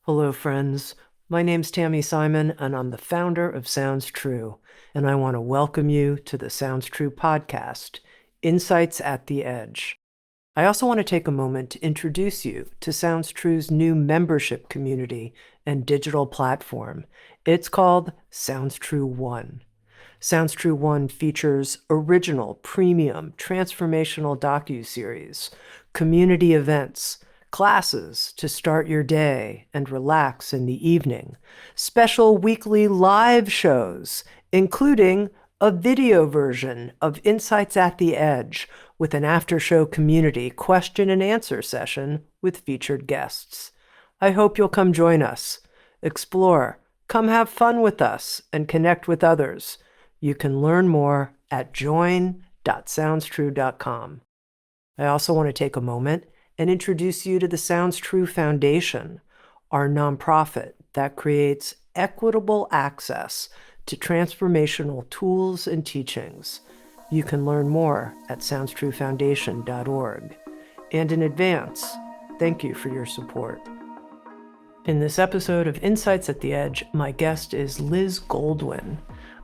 Hello, friends. My name's Tammy Simon, and I'm the founder of Sounds True, and I want to welcome you to the Sounds True podcast, Insights at the Edge. I also want to take a moment to introduce you to Sounds True's new membership community and digital platform. It's called Sounds True One. Sounds True One features original, premium, transformational docuseries, community events, classes to start your day and relax in the evening, special weekly live shows, including a video version of Insights at the Edge with an after-show community question and answer session with featured guests. I hope you'll come join us, explore, come have fun with us, and connect with others. You can learn more at join.soundstrue.com. I also want to take a moment and introduce you to the Sounds True Foundation, our nonprofit that creates equitable access to transformational tools and teachings. You can learn more at soundstruefoundation.org. And in advance, thank you for your support. In this episode of Insights at the Edge, my guest is Liz Goldwyn.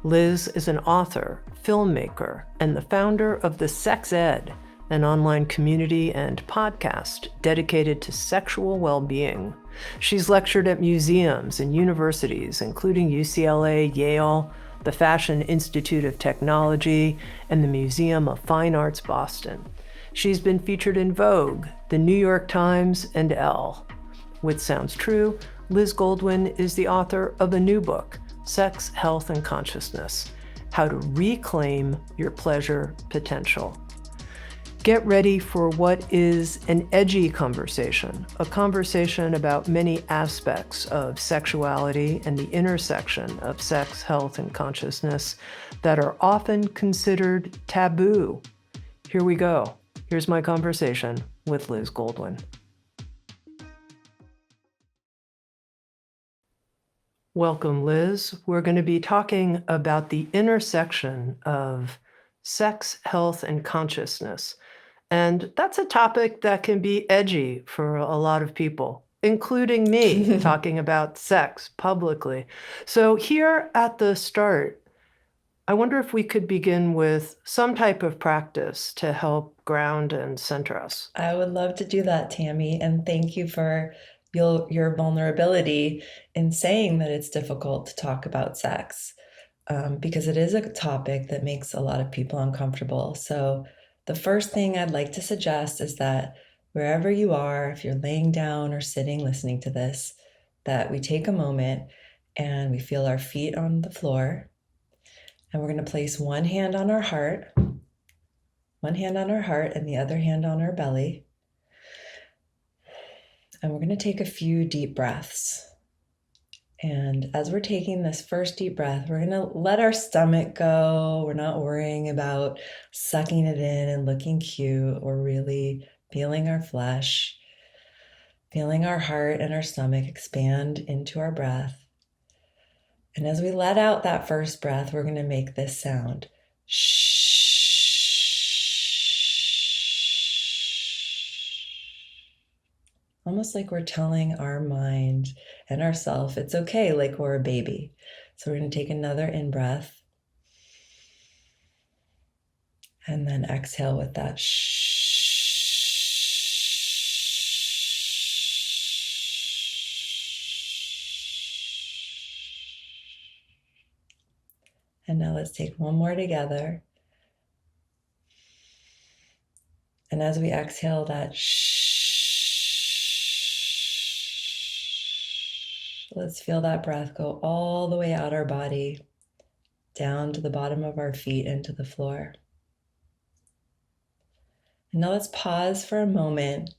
Liz is an author, filmmaker, and the founder of The Sex Ed, an online community and podcast dedicated to sexual well-being. She's lectured at museums and universities, including UCLA, Yale, the Fashion Institute of Technology, and the Museum of Fine Arts Boston. She's been featured in Vogue, the New York Times, and Elle. With Sounds True, Liz Goldwyn is the author of a new book, Sex, Health, and Consciousness: How to Reclaim Your Pleasure Potential. Get ready for what is an edgy conversation, a conversation about many aspects of sexuality and the intersection of sex, health, and consciousness that are often considered taboo. Here we go. Here's my conversation with Liz Goldwyn. Welcome, Liz. We're going to be talking about the intersection of sex, health, and consciousness. And that's a topic that can be edgy for a lot of people, including me, talking about sex publicly. So here at the start, I wonder if we could begin with some type of practice to help ground and center us. I would love to do that, Tammy. And thank you for your vulnerability in saying that it's difficult to talk about sex, because it is a topic that makes a lot of people uncomfortable. So the first thing I'd like to suggest is that wherever you are, if you're laying down or sitting listening to this, that we take a moment and we feel our feet on the floor. And we're going to place one hand on our heart and the other hand on our belly. And we're going to take a few deep breaths. And as we're taking this first deep breath, we're going to let our stomach go. We're not worrying about sucking it in and looking cute. We're really feeling our flesh, feeling our heart and our stomach expand into our breath. And as we let out that first breath, we're going to make this sound. Shh. Almost like we're telling our mind and ourself it's okay, like we're a baby. So we're going to take another in-breath and then exhale with that shh. And now let's take one more together. And as we exhale that shh, let's feel that breath go all the way out our body, down to the bottom of our feet into the floor. And now let's pause for a moment,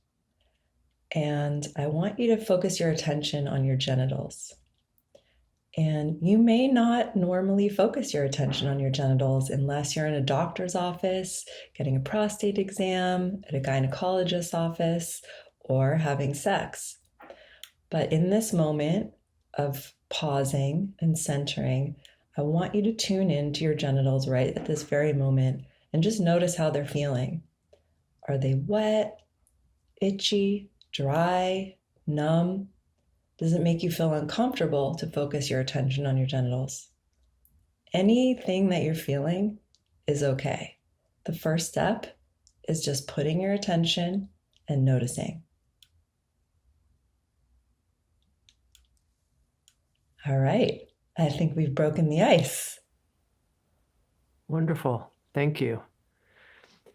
and I want you to focus your attention on your genitals. And you may not normally focus your attention on your genitals unless you're in a doctor's office, getting a prostate exam, at a gynecologist's office, or having sex. But in this moment of pausing and centering, I want you to tune into your genitals right at this very moment and just notice how they're feeling. Are they wet, itchy, dry, numb? Does it make you feel uncomfortable to focus your attention on your genitals? Anything that you're feeling is okay. The first step is just putting your attention and noticing. All right. I think we've broken the ice. Wonderful. Thank you.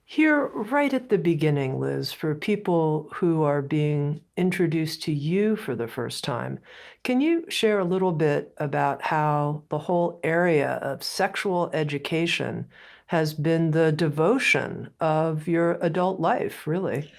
Here, right at the beginning, Liz, for people who are being introduced to you for the first time, can you share a little bit about how the whole area of sexual education has been the devotion of your adult life, really?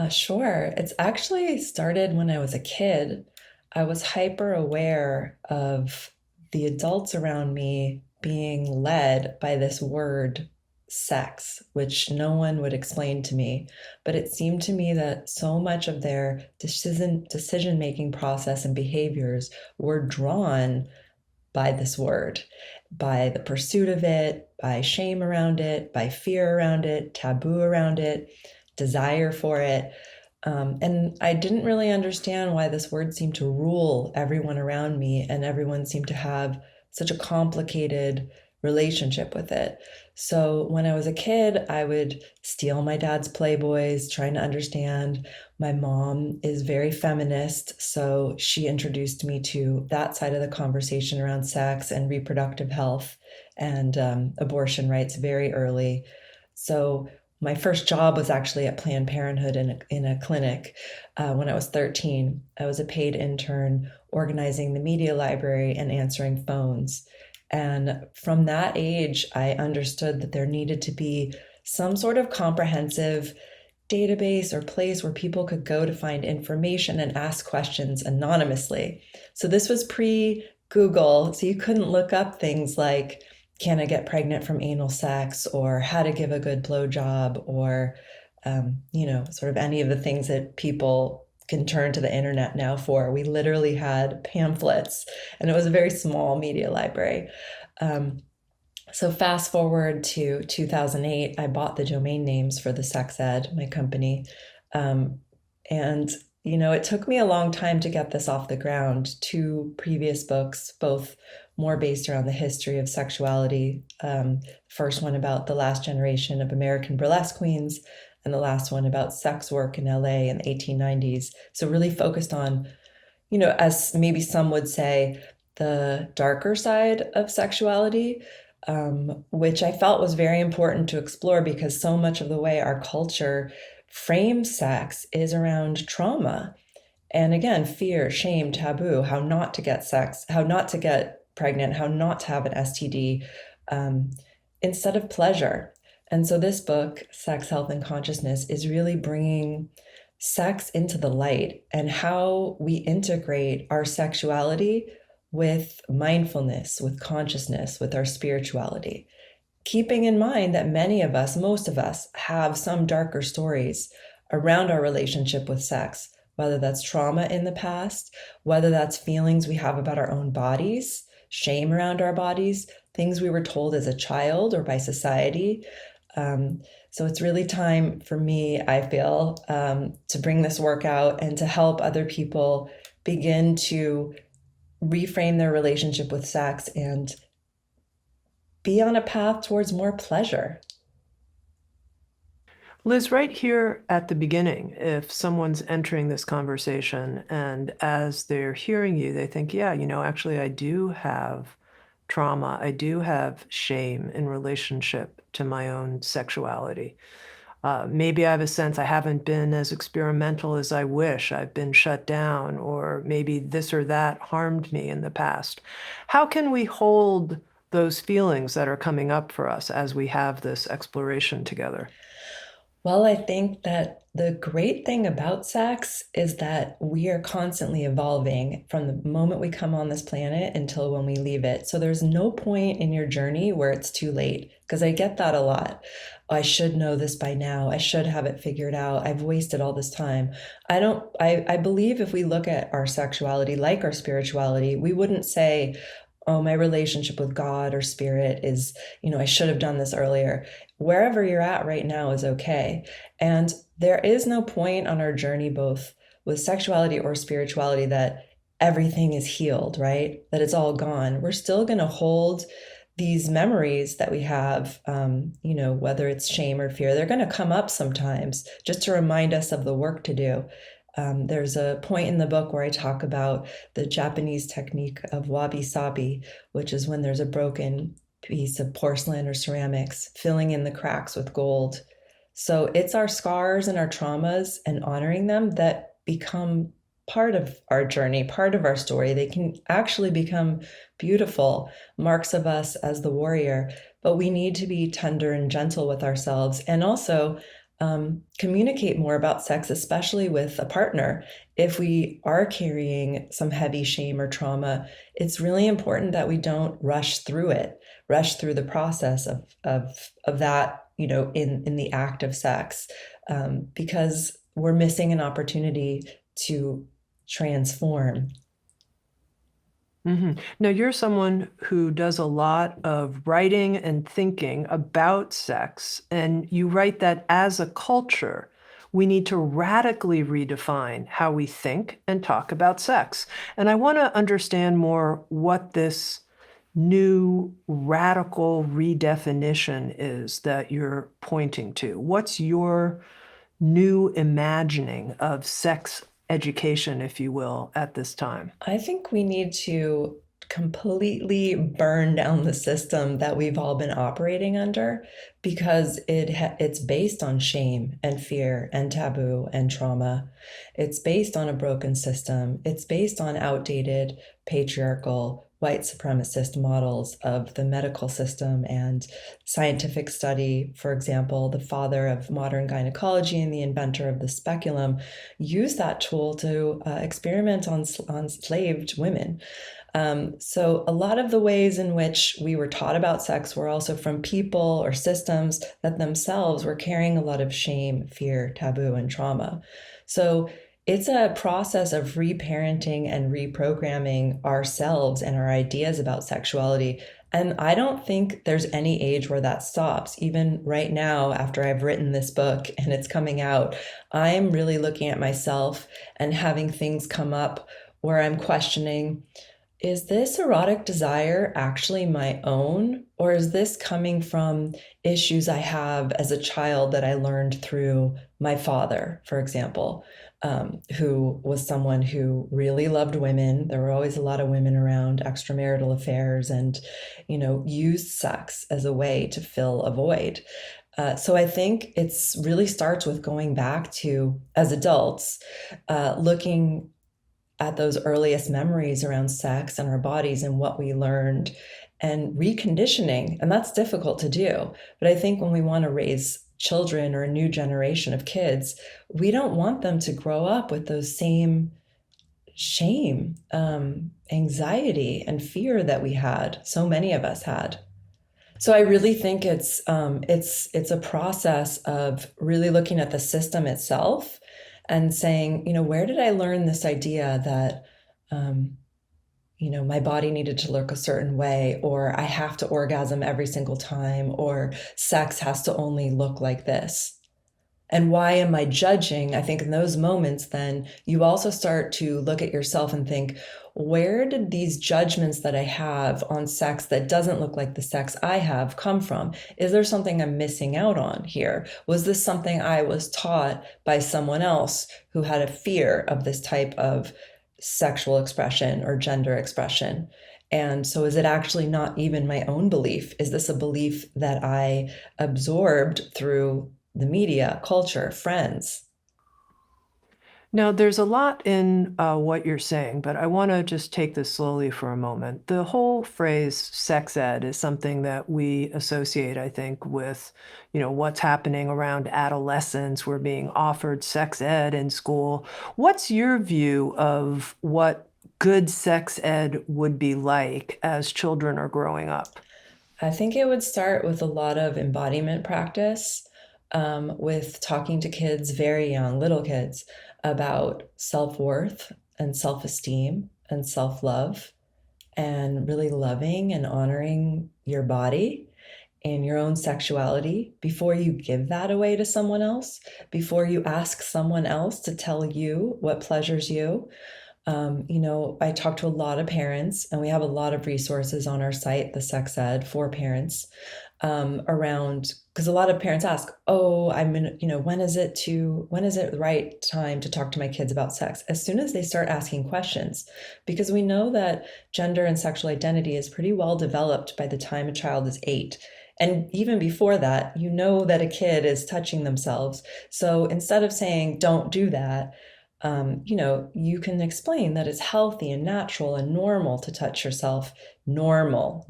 Sure. It's actually started when I was a kid. I was hyper aware of the adults around me being led by this word, sex, which no one would explain to me. But it seemed to me that so much of their decision making process and behaviors were drawn by this word, by the pursuit of it, by shame around it, by fear around it, taboo around it, desire for it. And I didn't really understand why this word seemed to rule everyone around me, and everyone seemed to have such a complicated relationship with it. So when I was a kid, I would steal my dad's Playboys, trying to understand. My mom is very feminist, so she introduced me to that side of the conversation around sex and reproductive health and abortion rights very early. So my first job was actually at Planned Parenthood in a clinic when I was 13. I was a paid intern organizing the media library and answering phones. And from that age, I understood that there needed to be some sort of comprehensive database or place where people could go to find information and ask questions anonymously. So this was pre Google, so you couldn't look up things like, can I get pregnant from anal sex, or how to give a good blowjob, or sort of any of the things that people can turn to the internet now for. We literally had pamphlets, and it was a very small media library. So fast forward to 2008, I bought the domain names for the Sex Ed, my company. And it took me a long time to get this off the ground. Two previous books, both more based around the history of sexuality. First one about the last generation of American burlesque queens, and the last one about sex work in LA in the 1890s. So really focused on, as maybe some would say, the darker side of sexuality, which I felt was very important to explore because so much of the way our culture frames sex is around trauma. And again, fear, shame, taboo, how not to get sex, how not to get pregnant, how not to have an STD, instead of pleasure. And so this book, Sex, Health, and Consciousness, is really bringing sex into the light and how we integrate our sexuality with mindfulness, with consciousness, with our spirituality. Keeping in mind that many of us, most of us, have some darker stories around our relationship with sex, whether that's trauma in the past, whether that's feelings we have about our own bodies, shame around our bodies, things we were told as a child or by society. So it's really time for me, I feel, to bring this work out and to help other people begin to reframe their relationship with sex and be on a path towards more pleasure. Liz, right here at the beginning, if someone's entering this conversation and as they're hearing you, they think, yeah, actually, I do have trauma. I do have shame in relationship to my own sexuality. Maybe I have a sense I haven't been as experimental as I wish. I've been shut down, or maybe this or that harmed me in the past. How can we hold those feelings that are coming up for us as we have this exploration together? Well, I think that the great thing about sex is that we are constantly evolving from the moment we come on this planet until when we leave it. So there's no point in your journey where it's too late, because I get that a lot. I should know this by now. I should have it figured out. I've wasted all this time. I believe if we look at our sexuality like our spirituality, we wouldn't say, oh, my relationship with God or spirit is, I should have done this earlier. Wherever you're at right now is okay. And there is no point on our journey, both with sexuality or spirituality, that everything is healed, right? That it's all gone. We're still going to hold these memories that we have, whether it's shame or fear, they're going to come up sometimes just to remind us of the work to do. There's a point in the book where I talk about the Japanese technique of wabi sabi, which is when there's a broken piece of porcelain or ceramics, filling in the cracks with gold. So it's our scars and our traumas and honoring them that become part of our journey, part of our story. They can actually become beautiful marks of us as the warrior, but we need to be tender and gentle with ourselves, and also communicate more about sex, especially with a partner. If we are carrying some heavy shame or trauma, it's really important that we don't rush through the process of that, in the act of sex, because we're missing an opportunity to transform. Now, you're someone who does a lot of writing and thinking about sex, and you write that as a culture, we need to radically redefine how we think and talk about sex. And I want to understand more what this new radical redefinition is that you're pointing to. What's your new imagining of sex education, if you will, at this time? I think we need to completely burn down the system that we've all been operating under, because it's based on shame and fear and taboo and trauma. It's based on a broken system. It's based on outdated patriarchal white supremacist models of the medical system and scientific study. For example, the father of modern gynecology and the inventor of the speculum used that tool to experiment on enslaved women. So a lot of the ways in which we were taught about sex were also from people or systems that themselves were carrying a lot of shame, fear, taboo, and trauma. So it's a process of reparenting and reprogramming ourselves and our ideas about sexuality. And I don't think there's any age where that stops. Even right now, after I've written this book and it's coming out, I'm really looking at myself and having things come up where I'm questioning, is this erotic desire actually my own? Or is this coming from issues I have as a child that I learned through my father, for example, who was someone who really loved women? There were always a lot of women around, extramarital affairs, and, used sex as a way to fill a void. So I think it's really starts with going back to, as adults, looking at those earliest memories around sex and our bodies and what we learned, and reconditioning. And that's difficult to do. But I think when we want to raise children or a new generation of kids, we don't want them to grow up with those same shame, anxiety, and fear that we had, so many of us had. So I really think it's a process of really looking at the system itself and saying, where did I learn this idea that, my body needed to look a certain way, or I have to orgasm every single time, or sex has to only look like this? And why am I judging? I think in those moments, then you also start to look at yourself and think, where did these judgments that I have on sex that doesn't look like the sex I have come from? Is there something I'm missing out on here? Was this something I was taught by someone else who had a fear of this type of sexual expression or gender expression? And so is it actually not even my own belief? Is this a belief that I absorbed through the media, culture, friends? Now, there's a lot in what you're saying, but I want to just take this slowly for a moment. The whole phrase sex ed is something that we associate, I think, with, what's happening around adolescence. We're being offered sex ed in school. What's your view of what good sex ed would be like as children are growing up? I think it would start with a lot of embodiment practice, with talking to kids very young, little kids, about self worth and self esteem and self love, and really loving and honoring your body and your own sexuality before you give that away to someone else, before you ask someone else to tell you what pleasures you. I talk to a lot of parents, and we have a lot of resources on our site, the Sex Ed for Parents, around, because a lot of parents ask, "Oh, when is it the right time to talk to my kids about sex?" As soon as they start asking questions, because we know that gender and sexual identity is pretty well developed by the time a child is 8. And even before that, you know that a kid is touching themselves. So instead of saying, "Don't do that," you can explain that it's healthy and natural and normal to touch yourself. Normal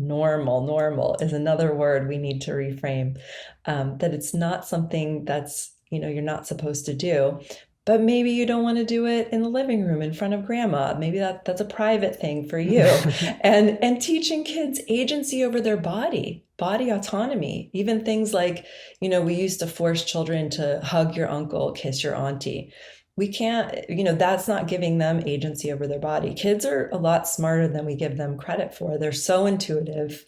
is another word we need to reframe. That it's not something that's, you're not supposed to do. But maybe you don't want to do it in the living room in front of grandma. Maybe that's a private thing for you. And teaching kids agency over their body autonomy, even things like, we used to force children to hug your uncle, kiss your auntie. We can't, that's not giving them agency over their body. Kids are a lot smarter than we give them credit for. They're so intuitive.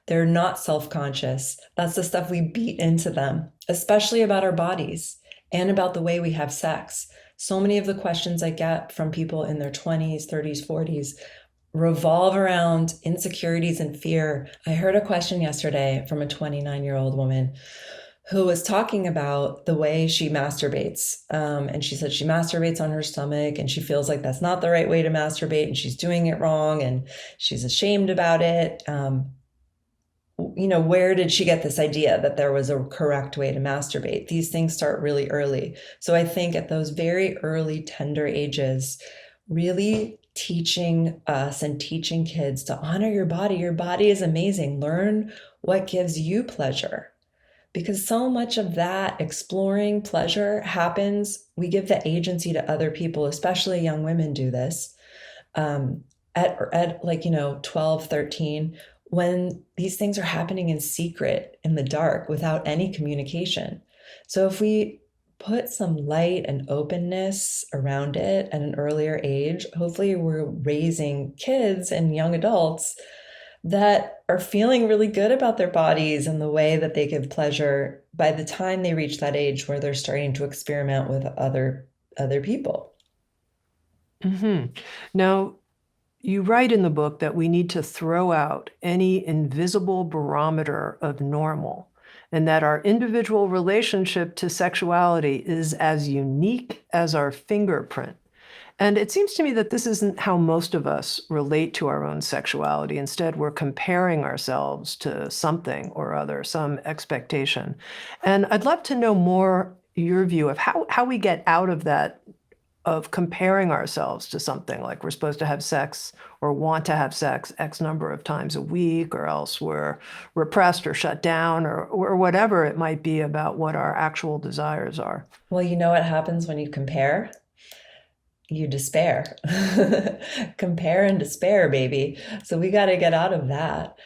They're not self-conscious. That's the stuff we beat into them, especially about our bodies and about the way we have sex. So many of the questions I get from people in their 20s, 30s, 40s revolve around insecurities and fear. I heard a question yesterday from a 29-year-old woman who was talking about the way she masturbates. And she said she masturbates on her stomach, and she feels like that's not the right way to masturbate, and she's doing it wrong, and she's ashamed about it. Where did she get this idea that there was a correct way to masturbate? These things start really early. So I think at those very early, tender ages, really teaching us and teaching kids to honor your body. Your body is amazing. Learn what gives you pleasure. Because so much of that exploring pleasure happens, we give the agency to other people, especially young women do this, at 12, 13, when these things are happening in secret, in the dark, without any communication. So if we put some light and openness around it at an earlier age, hopefully we're raising kids and young adults that are feeling really good about their bodies and the way that they give pleasure by the time they reach that age where they're starting to experiment with other people. Now, you write in the book that we need to throw out any invisible barometer of normal, and that our individual relationship to sexuality is as unique as our fingerprint. And it seems to me that this isn't how most of us relate to our own sexuality. Instead, we're comparing ourselves to something or other, some expectation. And I'd love to know more your view of how we get out of that, of comparing ourselves to something like we're supposed to have sex or want to have sex X number of times a week, or else we're repressed or shut down, or whatever it might be about what our actual desires are. Well, you know what happens when you compare? You despair. Compare and despair, baby. So we got to get out of that.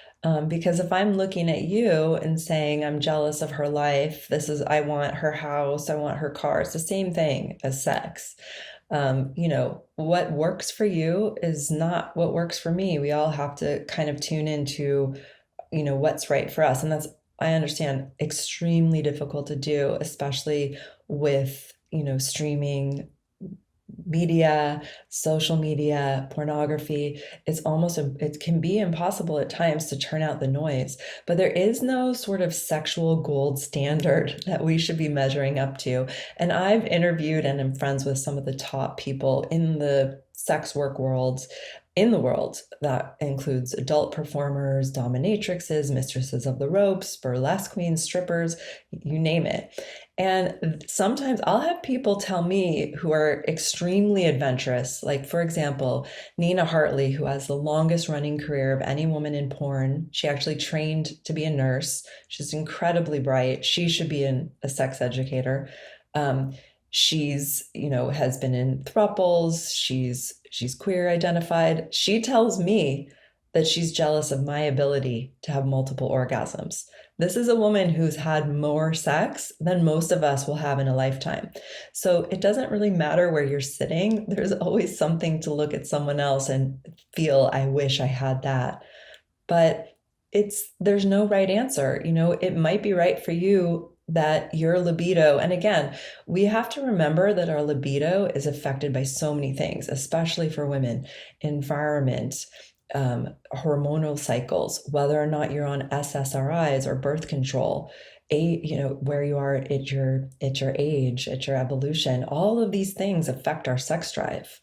Because if I'm looking at you and saying I'm jealous of her life, I want her house, I want her car, it's the same thing as sex. What works for you is not what works for me. We all have to kind of tune into, what's right for us. And that's, I understand, extremely difficult to do, especially with, streaming media, social media, pornography. It can be impossible at times to turn out the noise, but there is no sort of sexual gold standard that we should be measuring up to. And I've interviewed and am friends with some of the top people in the sex work world, in the world. That includes adult performers, dominatrixes, mistresses of the ropes, burlesque queens, strippers, you name it. And sometimes I'll have people tell me who are extremely adventurous, like, for example, Nina Hartley, who has the longest running career of any woman in porn. She actually trained to be a nurse. She's incredibly bright. She should be a sex educator. She's, has been in thruples. She's queer identified. She tells me that she's jealous of my ability to have multiple orgasms. This is a woman who's had more sex than most of us will have in a lifetime. So it doesn't really matter where you're sitting. There's always something to look at someone else and feel, I wish I had that. But there's no right answer. It might be right for you that your libido, and again, we have to remember that our libido is affected by so many things, especially for women: environment, hormonal cycles, whether or not you're on SSRIs or birth control, where you are at your age, at your evolution. All of these things affect our sex drive.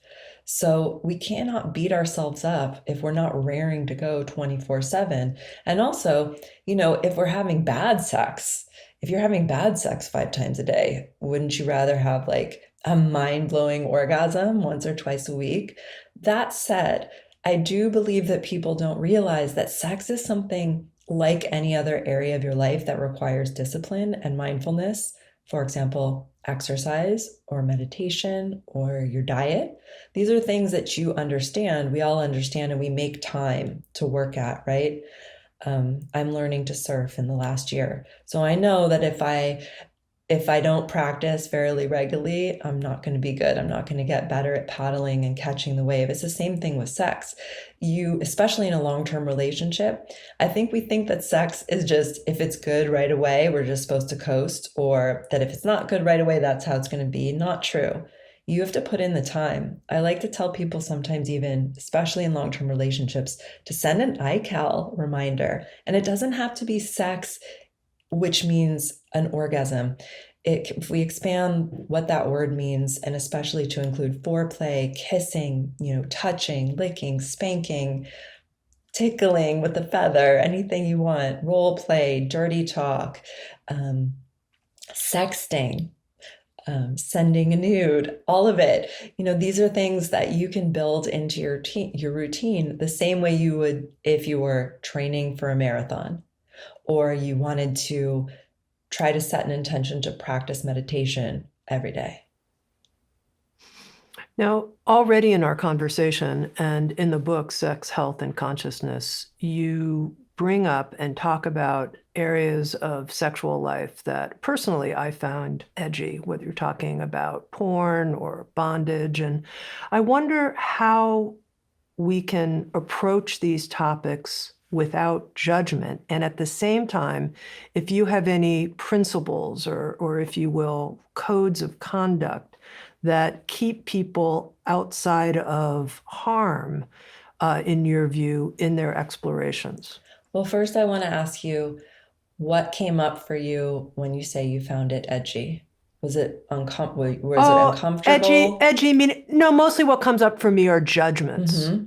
So we cannot beat ourselves up if we're not raring to go 24/7. And also, if we're having bad sex, if you're having bad sex 5 times a day, wouldn't you rather have like a mind-blowing orgasm once or twice a week? That said, I do believe that people don't realize that sex is something like any other area of your life that requires discipline and mindfulness. For example, exercise or meditation or your diet. These are things that you understand, we all understand, and we make time to work at, right? I'm learning to surf in the last year. So I know that if I don't practice fairly regularly, I'm not going to be good. I'm not going to get better at paddling and catching the wave. It's the same thing with sex. Especially in a long-term relationship, I think we think that sex is just, if it's good right away, we're just supposed to coast, or that if it's not good right away, that's how it's going to be. Not true. You have to put in the time. I like to tell people sometimes, even, especially in long-term relationships, to send an iCal reminder. And it doesn't have to be sex, which means an orgasm. If we expand what that word means, and especially to include foreplay, kissing, touching, licking, spanking, tickling with a feather, anything you want, role play, dirty talk, sexting, sending a nude, all of it. These are things that you can build into your routine the same way you would if you were training for a marathon, or you wanted to try to set an intention to practice meditation every day. Now, already in our conversation and in the book, Sex, Health, and Consciousness, you bring up and talk about areas of sexual life that personally I found edgy, whether you're talking about porn or bondage. And I wonder how we can approach these topics without judgment. And at the same time, if you have any principles or if you will, codes of conduct that keep people outside of harm, in your view, in their explorations. Well, first, I want to ask you, what came up for you when you say you found it edgy? Was it Oh, uncomfortable? edgy. No, mostly what comes up for me are judgments. Mm-hmm.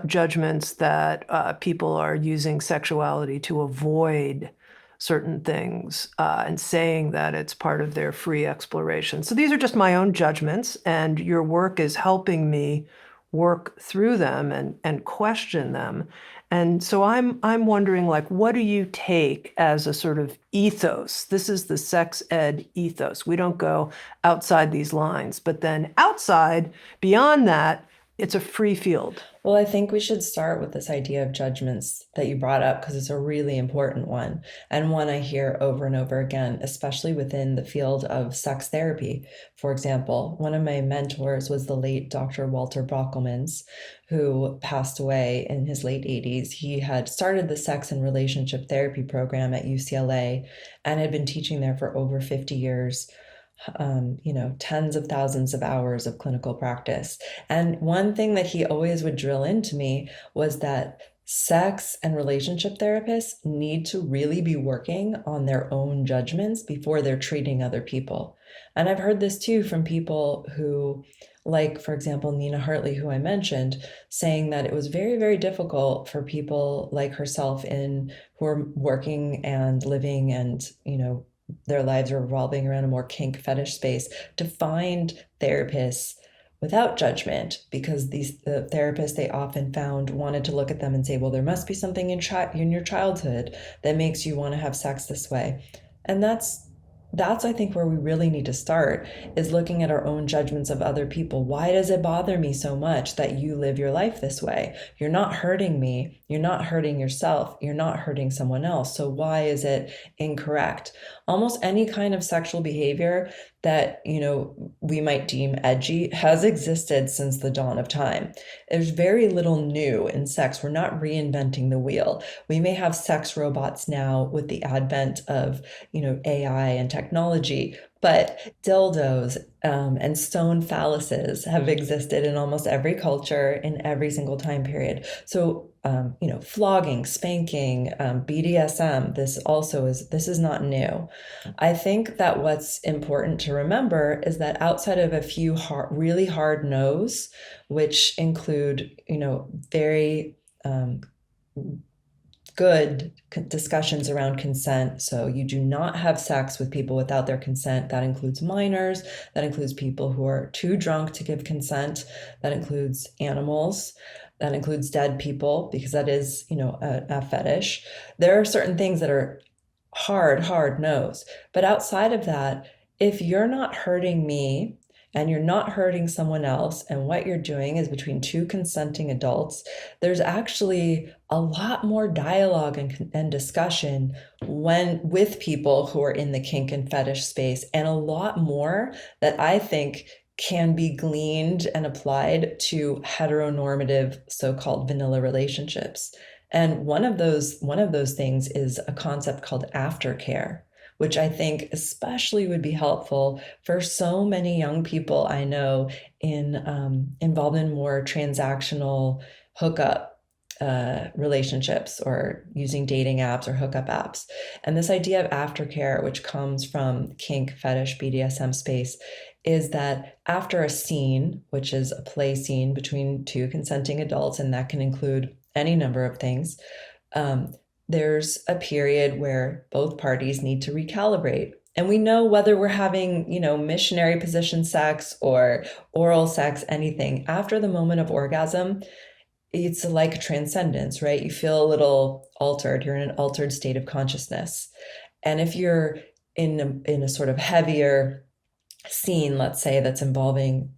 Judgments that people are using sexuality to avoid certain things, and saying that it's part of their free exploration. So these are just my own judgments, and your work is helping me work through them and question them. And so I'm wondering, like, what do you take as a sort of ethos? This is the sex ed ethos. We don't go outside these lines, but then outside, beyond that, it's a free field. Well, I think we should start with this idea of judgments that you brought up, because it's a really important one, and one I hear over and over again, especially within the field of sex therapy. For example, one of my mentors was the late Dr. Walter Brockelmans, who passed away in his late 80s. He had started the sex and relationship therapy program at UCLA and had been teaching there for over 50 years. Tens of thousands of hours of clinical practice. And one thing that he always would drill into me was that sex and relationship therapists need to really be working on their own judgments before they're treating other people. And I've heard this too from people who, like, for example, Nina Hartley, who I mentioned, saying that it was very, very difficult for people like herself who are working and living and, their lives are revolving around a more kink fetish space, to find therapists without judgment, because the therapists they often found wanted to look at them and say, well, there must be something in your childhood that makes you want to have sex this way. And that's I think where we really need to start, is looking at our own judgments of other people. Why does it bother me so much that you live your life this way? You're not hurting me. You're not hurting yourself. You're not hurting someone else. So why is it incorrect? Almost any kind of sexual behavior that, we might deem edgy has existed since the dawn of time. There's very little new in sex. We're not reinventing the wheel. We may have sex robots now with the advent of, AI and technology, but dildos and stone phalluses have existed in almost every culture in every single time period. So, flogging, spanking, BDSM, this is not new. I think that what's important to remember is that outside of a few really hard no's, which include, very good discussions around consent. So you do not have sex with people without their consent. That includes minors, that includes people who are too drunk to give consent, that includes animals, that includes dead people, because that is, a fetish. There are certain things that are hard no's. But outside of that, if you're not hurting me and you're not hurting someone else, and what you're doing is between two consenting adults, there's actually a lot more dialogue and discussion with people who are in the kink and fetish space, and a lot more that I think can be gleaned and applied to heteronormative so-called vanilla relationships. And one of those things is a concept called aftercare, which I think especially would be helpful for so many young people I know involved in more transactional hookup relationships, or using dating apps or hookup apps. And this idea of aftercare, which comes from kink, fetish, BDSM space, is that after a scene, which is a play scene between two consenting adults, and that can include any number of things, there's a period where both parties need to recalibrate. And we know whether we're having, missionary position sex or oral sex, anything, after the moment of orgasm, it's like a transcendence, right? You feel a little altered. You're in an altered state of consciousness. And if you're in a sort of heavier scene, let's say, that's involving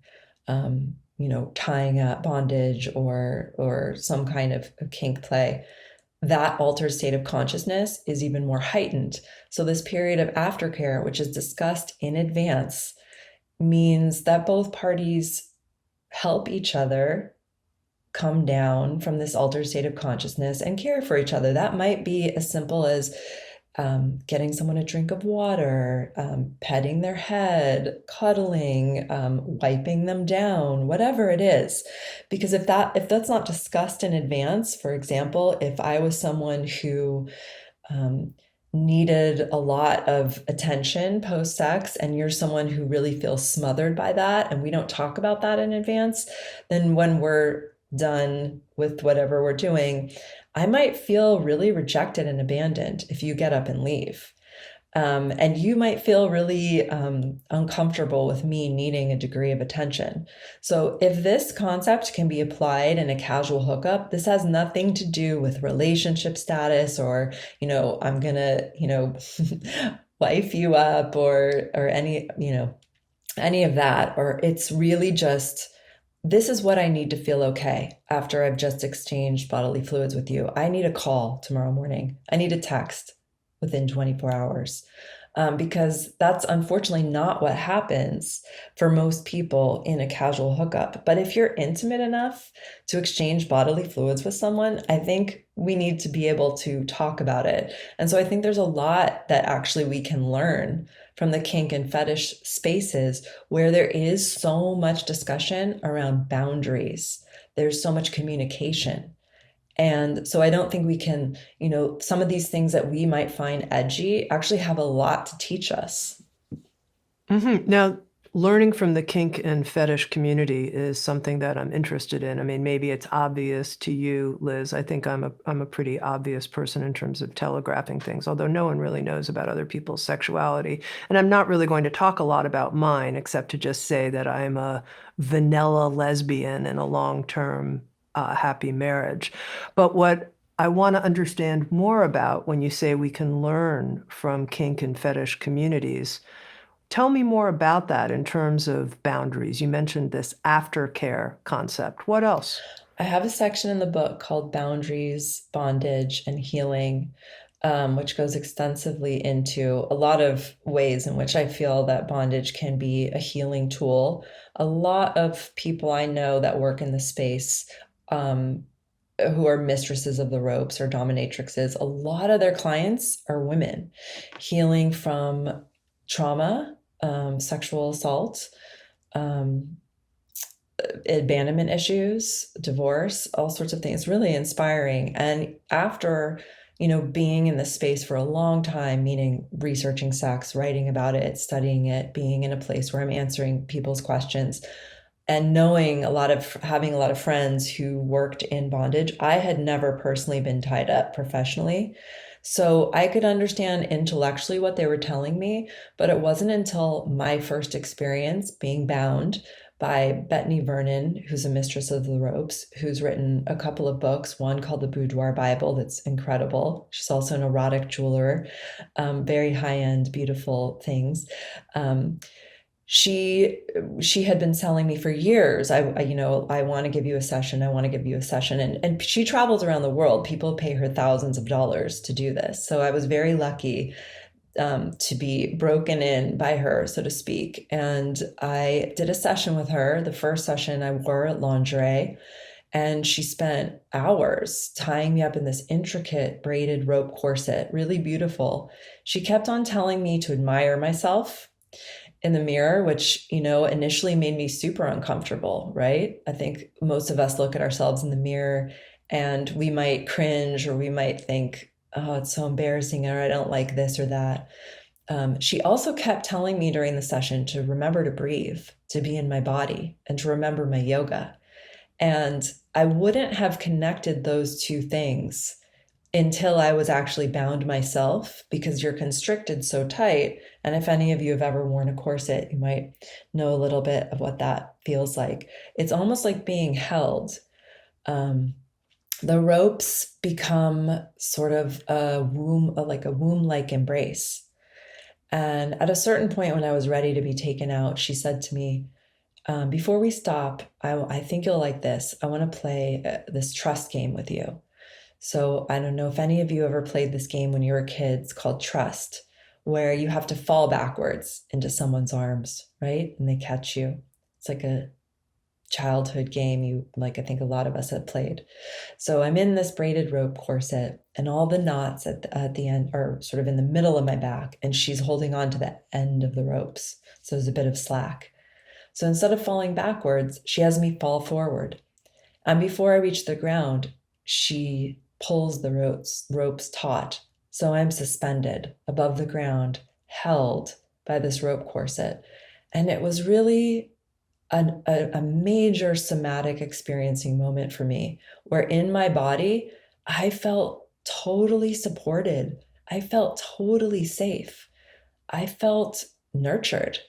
tying up, bondage, or some kind of kink play, that altered state of consciousness is even more heightened. So this period of aftercare, which is discussed in advance, means that both parties help each other come down from this altered state of consciousness and care for each other. That might be as simple as getting someone a drink of water, petting their head, cuddling, wiping them down, whatever it is. Because if that's not discussed in advance, for example, if I was someone who needed a lot of attention post-sex, and you're someone who really feels smothered by that, and we don't talk about that in advance, then when we're done with whatever we're doing, I might feel really rejected and abandoned if you get up and leave. And you might feel really uncomfortable with me needing a degree of attention. So if this concept can be applied in a casual hookup, this has nothing to do with relationship status, or, I'm gonna, wife you up, or any, any of that. Or it's really just, this is what I need to feel okay after I've just exchanged bodily fluids with you. I need a call tomorrow morning. I need a text within 24 hours. Because that's unfortunately not what happens for most people in a casual hookup. But if you're intimate enough to exchange bodily fluids with someone, I think we need to be able to talk about it. And so I think there's a lot that actually we can learn from the kink and fetish spaces, where there is so much discussion around boundaries. There's so much communication. And so I don't think we can, some of these things that we might find edgy actually have a lot to teach us. Now, learning from the kink and fetish community is something that I'm interested in. I mean, maybe it's obvious to you, Liz. I think I'm a pretty obvious person in terms of telegraphing things, although no one really knows about other people's sexuality. And I'm not really going to talk a lot about mine, except to just say that I'm a vanilla lesbian in a long-term happy marriage. But what I want to understand more about when you say we can learn from kink and fetish communities, tell me more about that in terms of boundaries. You mentioned this aftercare concept. What else? I have a section in the book called Boundaries, Bondage, and Healing. which goes extensively into a lot of ways in which I feel that bondage can be a healing tool. A lot of people I know that work in the space, who are mistresses of the ropes or dominatrixes, a lot of their clients are women healing from trauma, sexual assault, um, abandonment issues, divorce, all sorts of things. It's really inspiring. And after, being in this space for a long time, meaning researching sex, writing about it, studying it, being in a place where I'm answering people's questions, and having a lot of friends who worked in bondage, I had never personally been tied up professionally. So I could understand intellectually what they were telling me, but it wasn't until my first experience being bound by Bethany Vernon, who's a mistress of the ropes, who's written a couple of books, one called The Boudoir Bible, that's incredible. She's also an erotic jeweler, very high-end, beautiful things. She had been telling me for years, I want to give you a session. I want to give you a session. And she travels around the world. People pay her thousands of dollars to do this. So I was very lucky to be broken in by her, so to speak. And I did a session with her. The first session I wore lingerie, and she spent hours tying me up in this intricate braided rope corset, really beautiful. She kept on telling me to admire myself in the mirror, which, initially made me super uncomfortable, right? I think most of us look at ourselves in the mirror and we might cringe, or we might think, oh, it's so embarrassing, or I don't like this or that. She also kept telling me during the session to remember to breathe, to be in my body, and to remember my yoga. And I wouldn't have connected those two things until I was actually bound myself, because you're constricted so tight. And if any of you have ever worn a corset, you might know a little bit of what that feels like. It's almost like being held. The ropes become sort of like a womb-like embrace. And at a certain point, when I was ready to be taken out, she said to me, before we stop, I think you'll like this. I want to play this trust game with you. So I don't know if any of you ever played this game when you were kids called Trust, where you have to fall backwards into someone's arms, right? And they catch you. It's like a childhood game I think a lot of us have played. So I'm in this braided rope corset, and all the knots at the end are sort of in the middle of my back, and she's holding on to the end of the ropes. So there's a bit of slack. So instead of falling backwards, she has me fall forward. And before I reach the ground, she pulls the ropes taut. So I'm suspended above the ground, held by this rope corset. And it was really a major somatic experiencing moment for me, where in my body, I felt totally supported. I felt totally safe. I felt nurtured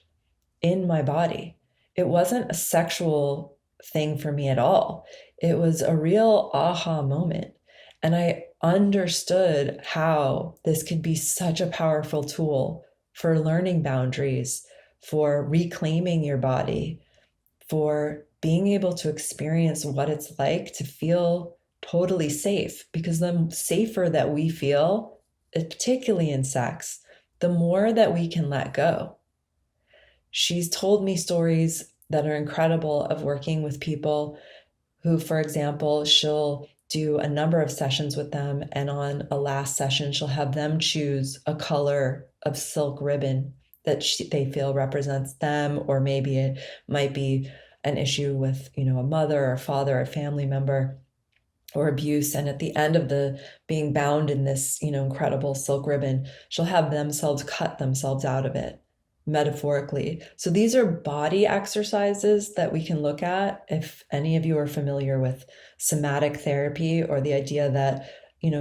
in my body. It wasn't a sexual thing for me at all. It was a real aha moment. And I understood how this could be such a powerful tool for learning boundaries, for reclaiming your body, for being able to experience what it's like to feel totally safe. Because the safer that we feel, particularly in sex, the more that we can let go. She's told me stories that are incredible of working with people who, for example, she'll do a number of sessions with them, and on a last session, she'll have them choose a color of silk ribbon that they feel represents them, or maybe it might be an issue with, a mother or father or family member, or abuse. And at the end of the being bound in this, incredible silk ribbon, she'll have themselves cut themselves out of it, metaphorically. So these are body exercises that we can look at. If any of you are familiar with somatic therapy, or the idea that,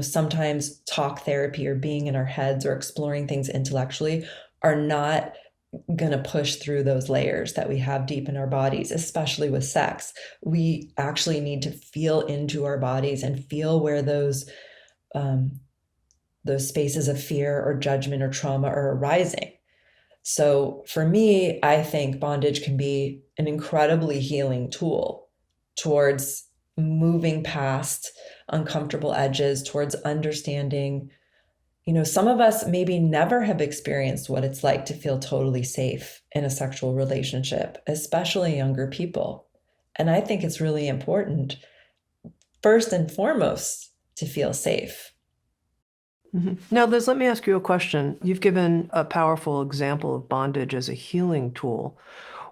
sometimes talk therapy or being in our heads or exploring things intellectually are not going to push through those layers that we have deep in our bodies, especially with sex. We actually need to feel into our bodies and feel where those spaces of fear or judgment or trauma are arising. So for me, I think bondage can be an incredibly healing tool towards moving past uncomfortable edges, towards understanding, Some of us maybe never have experienced what it's like to feel totally safe in a sexual relationship, especially younger people. And I think it's really important, first and foremost, to feel safe. Now, Liz, let me ask you a question. You've given a powerful example of bondage as a healing tool.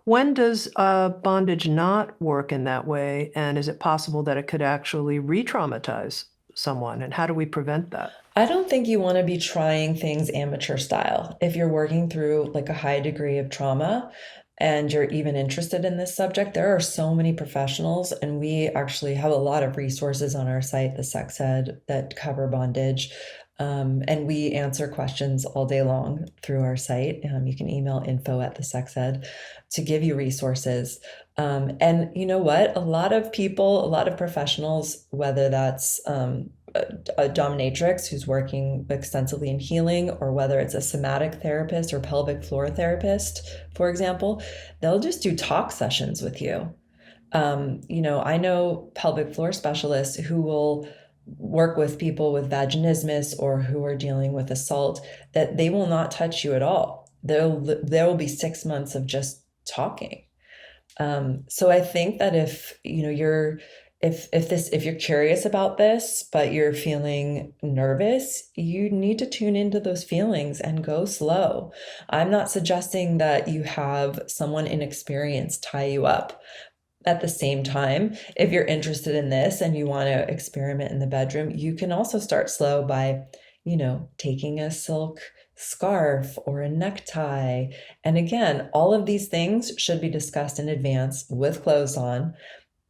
When does bondage not work in that way? And is it possible that it could actually re traumatize someone? And how do we prevent that? I don't think you want to be trying things amateur style. If you're working through like a high degree of trauma and you're even interested in this subject, there are so many professionals, and we actually have a lot of resources on our site, the Sex Ed, that cover bondage. And we answer questions all day long through our site. You can email info@thesexed to give you resources. And you know what? A lot of people, a lot of professionals, whether that's a dominatrix who's working extensively in healing, or whether it's a somatic therapist or pelvic floor therapist, for example, they'll just do talk sessions with you. I know pelvic floor specialists who will work with people with vaginismus or who are dealing with assault, that they will not touch you at all. There will be 6 months of just talking. So I think that if you're curious about this, but you're feeling nervous, you need to tune into those feelings and go slow. I'm not suggesting that you have someone inexperienced tie you up. At the same time, if you're interested in this and you want to experiment in the bedroom, you can also start slow by, taking a silk scarf or a necktie. And again, all of these things should be discussed in advance with clothes on,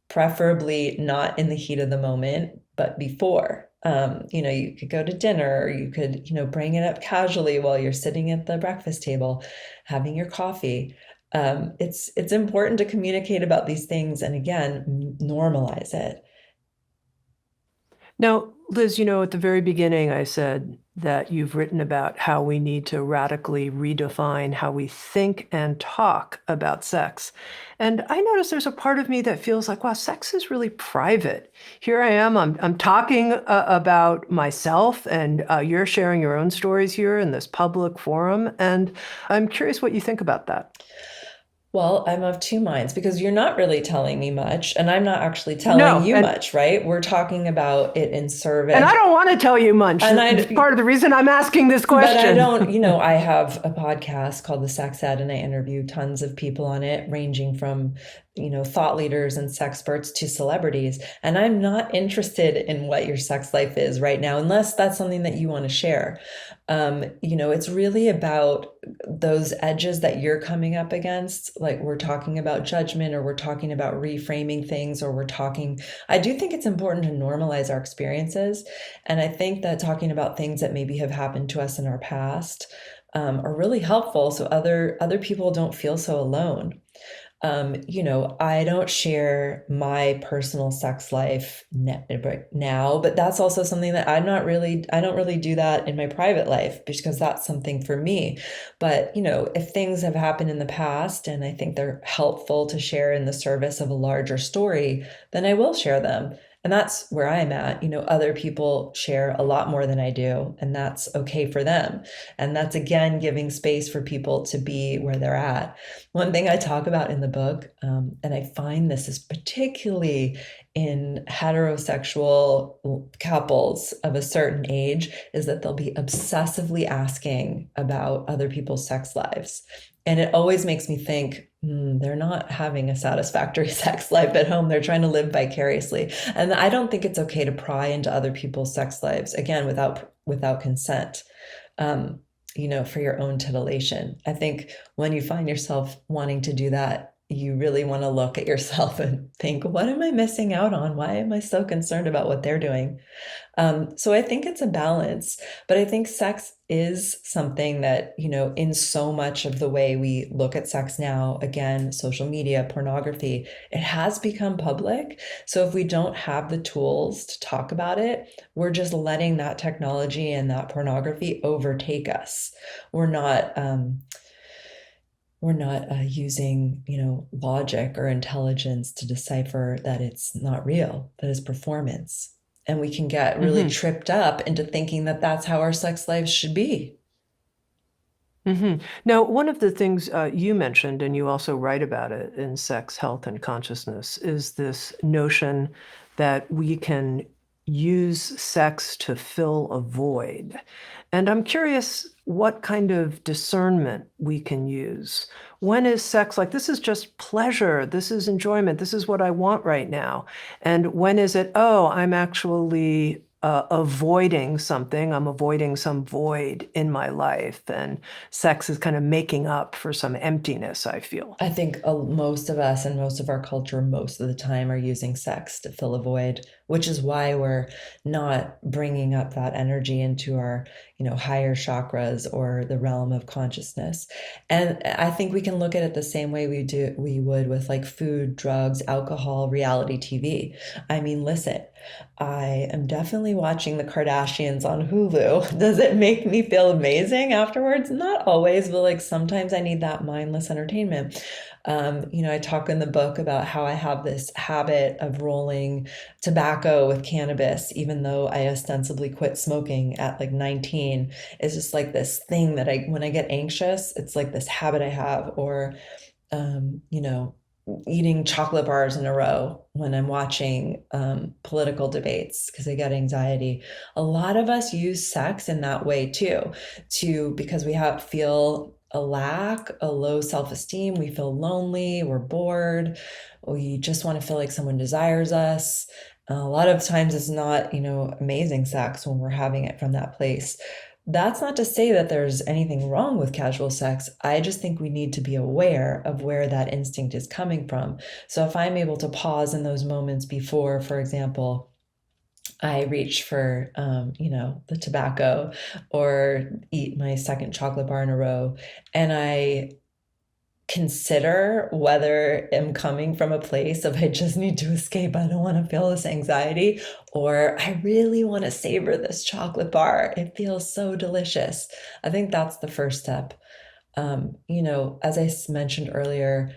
preferably not in the heat of the moment, but before. You could go to dinner, or you could, bring it up casually while you're sitting at the breakfast table, having your coffee. It's important to communicate about these things and again, normalize it. Now, Liz, at the very beginning, I said that you've written about how we need to radically redefine how we think and talk about sex. And I notice there's a part of me that feels like, wow, sex is really private. Here I am, I'm talking about myself, and you're sharing your own stories here in this public forum. And I'm curious what you think about that. Well, I'm of two minds because you're not really telling me much, and I'm not actually telling No, you and much, right? We're talking about it in service. I don't want to tell you much. And It's part of the reason I'm asking this but I question. don't, I have a podcast called The Sex Ed, and I interview tons of people on it, ranging from, thought leaders and sexperts to celebrities. And I'm not interested in what your sex life is right now, unless that's something that you want to share. It's really about those edges that you're coming up against. Like, we're talking about judgment, or we're talking about reframing things, or I do think it's important to normalize our experiences. And I think that talking about things that maybe have happened to us in our past are really helpful, so other people don't feel so alone. I don't share my personal sex life now, but that's also something that I don't really do that in my private life, because that's something for me. But, if things have happened in the past and I think they're helpful to share in the service of a larger story, then I will share them. And that's where I'm at. Other people share a lot more than I do, and that's okay for them. And that's, again, giving space for people to be where they're at. One thing I talk about in the book, and I find this is particularly in heterosexual couples of a certain age, is that they'll be obsessively asking about other people's sex lives. And it always makes me think, they're not having a satisfactory sex life at home. They're trying to live vicariously. And I don't think it's okay to pry into other people's sex lives, again, without consent, for your own titillation. I think when you find yourself wanting to do that, you really want to look at yourself and think, what am I missing out on? Why am I so concerned about what they're doing? So I think it's a balance, but I think sex is something that, in so much of the way we look at sex now, again, social media, pornography, it has become public. So if we don't have the tools to talk about it, we're just letting that technology and that pornography overtake us. We're not using, logic or intelligence to decipher that it's not real, that it's performance. And we can get really Mm-hmm. tripped up into thinking that that's how our sex lives should be. Now, one of the things you mentioned, and you also write about it in Sex, Health, and Consciousness, is this notion that we can use sex to fill a void. And I'm curious what kind of discernment we can use. When is sex like, this is just pleasure, this is enjoyment, this is what I want right now? And when is it, oh, I'm actually avoiding something, I'm avoiding some void in my life, and sex is kind of making up for some emptiness, I feel. I think most of us and most of our culture, most of the time, are using sex to fill a void, which is why we're not bringing up that energy into our, higher chakras or the realm of consciousness. And I think we can look at it the same way we would with like food, drugs, alcohol, reality TV. I mean, listen, I am definitely watching the Kardashians on Hulu. Does it make me feel amazing afterwards? Not always, but like sometimes I need that mindless entertainment. I talk in the book about how I have this habit of rolling tobacco with cannabis, even though I ostensibly quit smoking at like 19. It's just like this thing that when I get anxious, it's like this habit I have, or, um, you know, eating chocolate bars in a row when I'm watching political debates because I get anxiety. A lot of us use sex in that way too, because we feel a lack, a low self-esteem, we feel lonely, we're bored, we just want to feel like someone desires us. A lot of times it's not, amazing sex when we're having it from that place. That's not to say that there's anything wrong with casual sex. I just think we need to be aware of where that instinct is coming from. So if I'm able to pause in those moments before, for example, I reach for, the tobacco or eat my second chocolate bar in a row, and I consider whether I'm coming from a place of I just need to escape, I don't want to feel this anxiety, or I really want to savor this chocolate bar. It feels so delicious. I think that's the first step. As I mentioned earlier,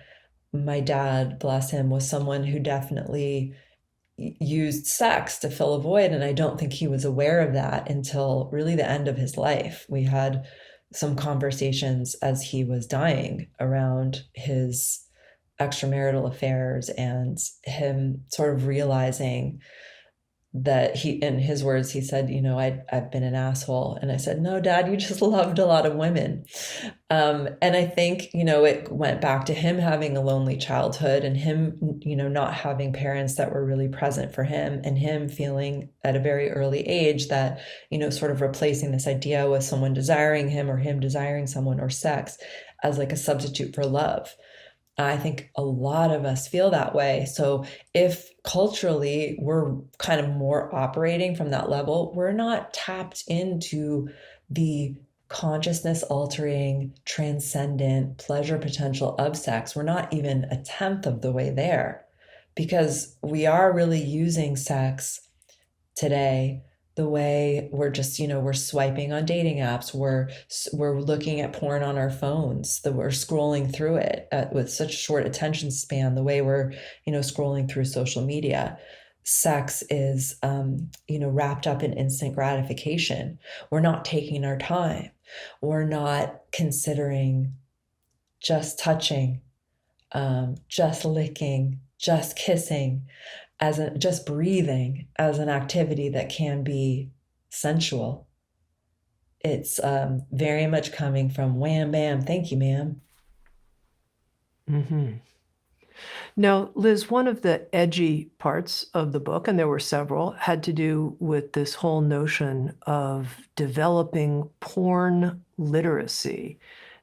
my dad, bless him, was someone who definitely used sex to fill a void. And I don't think he was aware of that until really the end of his life. We had some conversations as he was dying around his extramarital affairs and him sort of realizing that in his words, he said, I've been an asshole. And I said, no, Dad, you just loved a lot of women. And I think, it went back to him having a lonely childhood and him, not having parents that were really present for him, and him feeling at a very early age that, sort of replacing this idea with someone desiring him or him desiring someone or sex as like a substitute for love. I think a lot of us feel that way. So if culturally we're kind of more operating from that level, we're not tapped into the consciousness altering, transcendent pleasure potential of sex. We're not even a tenth of the way there because we are really using sex today the way we're just, we're swiping on dating apps, we're looking at porn on our phones, that we're scrolling through it with such a short attention span, the way we're, scrolling through social media. Sex is, wrapped up in instant gratification. We're not taking our time. We're not considering just touching, just licking, just kissing, just breathing as an activity that can be sensual. It's very much coming from wham bam, thank you, ma'am. Mm-hmm. Now, Liz, one of the edgy parts of the book, and there were several, had to do with this whole notion of developing porn literacy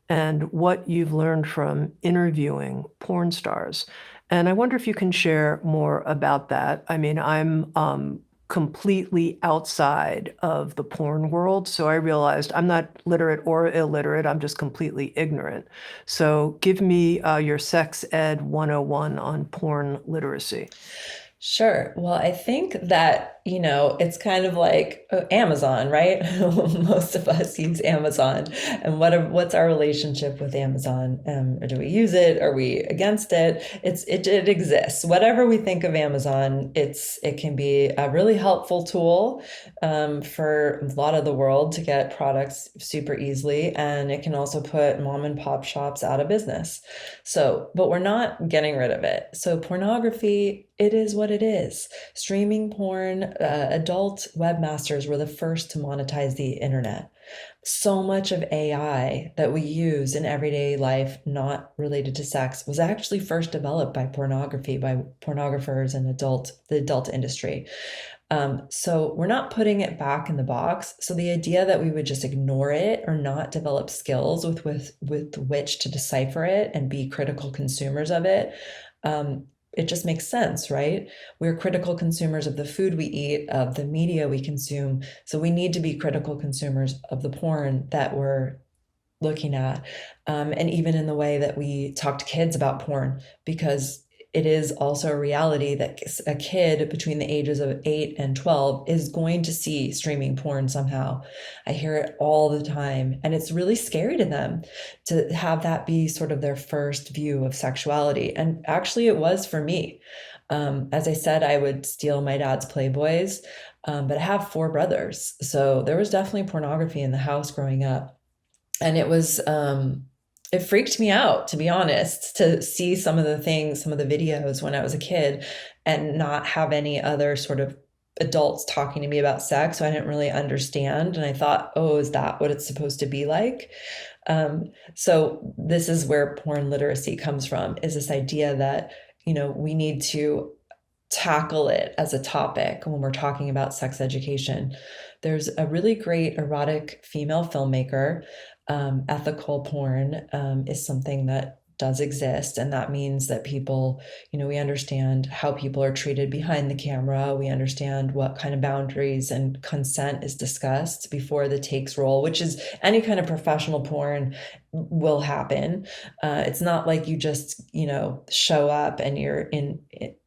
and what you've learned from interviewing porn stars. And I wonder if you can share more about that. I mean, I'm completely outside of the porn world, so I realized I'm not literate or illiterate, I'm just completely ignorant. So give me your sex ed 101 on porn literacy. Sure. Well, I think that, it's kind of like Amazon, right? Most of us use Amazon. And what's our relationship with Amazon? Or do we use it? Are we against it? It exists. Whatever we think of Amazon, it can be a really helpful tool for a lot of the world to get products super easily. And it can also put mom and pop shops out of business. So, but we're not getting rid of it. So, pornography, it is what it is. Streaming porn, adult webmasters were the first to monetize the internet. So much of AI that we use in everyday life, not related to sex, was actually first developed by pornography, by pornographers and the adult industry. So we're not putting it back in the box. So the idea that we would just ignore it or not develop skills with which to decipher it and be critical consumers of it, it just makes sense, right? We're critical consumers of the food we eat, of the media we consume. So we need to be critical consumers of the porn that we're looking at. And even in the way that we talk to kids about porn, because it is also a reality that a kid between the ages of 8 and 12 is going to see streaming porn somehow. I hear it all the time, and it's really scary to them to have that be sort of their first view of sexuality. And actually, it was for me. As I said, I would steal my dad's Playboys, but I have 4 brothers. So there was definitely pornography in the house growing up. And it freaked me out, to be honest, to see some of the things, some of the videos when I was a kid and not have any other sort of adults talking to me about sex. So I didn't really understand. And I thought, oh, is that what it's supposed to be like? So this is where porn literacy comes from, is this idea that, we need to tackle it as a topic when we're talking about sex education. There's a really great erotic female filmmaker. Ethical porn is something that does exist, and that means that people, we understand how people are treated behind the camera. We understand what kind of boundaries and consent is discussed before the takes roll, which is any kind of professional porn will happen. It's not like you just, show up and you're in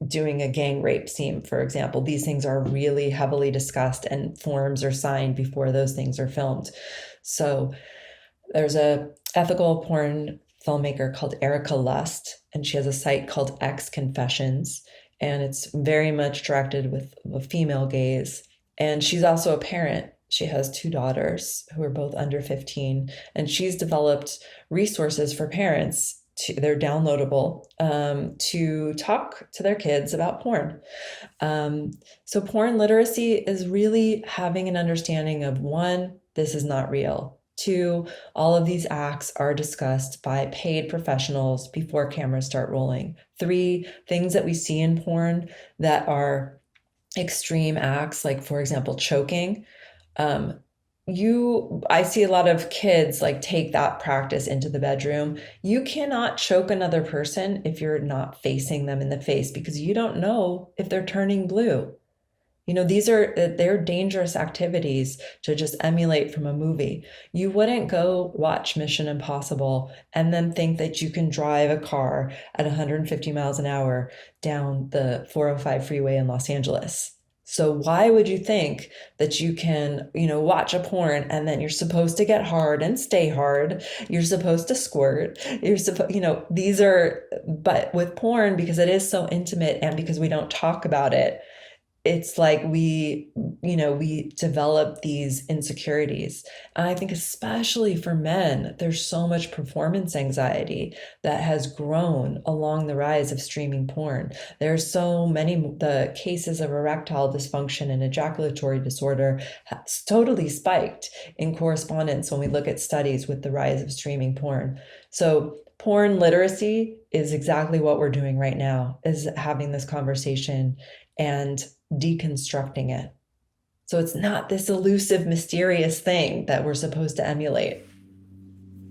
doing a gang rape scene, for example. These things are really heavily discussed, and forms are signed before those things are filmed. So there's a ethical porn filmmaker called Erica Lust, and she has a site called X Confessions, and it's very much directed with a female gaze. And she's also a parent. She has 2 daughters who are both under 15, and she's developed resources for parents. They're downloadable to talk to their kids about porn. So porn literacy is really having an understanding of, 1, this is not real. 2, all of these acts are discussed by paid professionals before cameras start rolling. 3, things that we see in porn that are extreme acts, like, for example, choking. I see a lot of kids like take that practice into the bedroom. You cannot choke another person if you're not facing them in the face, because you don't know if they're turning blue. They're dangerous activities to just emulate from a movie. You wouldn't go watch Mission Impossible and then think that you can drive a car at 150 miles an hour down the 405 freeway in Los Angeles. So why would you think that you can, watch a porn and then you're supposed to get hard and stay hard? You're supposed to squirt. But with porn, because it is so intimate and because we don't talk about it, it's like we develop these insecurities. And I think especially for men, there's so much performance anxiety that has grown along the rise of streaming porn. There's so many, the cases of erectile dysfunction and ejaculatory disorder has totally spiked in correspondence when we look at studies with the rise of streaming porn. So porn literacy is exactly what we're doing right now, is having this conversation and deconstructing it. So it's not this elusive, mysterious thing that we're supposed to emulate.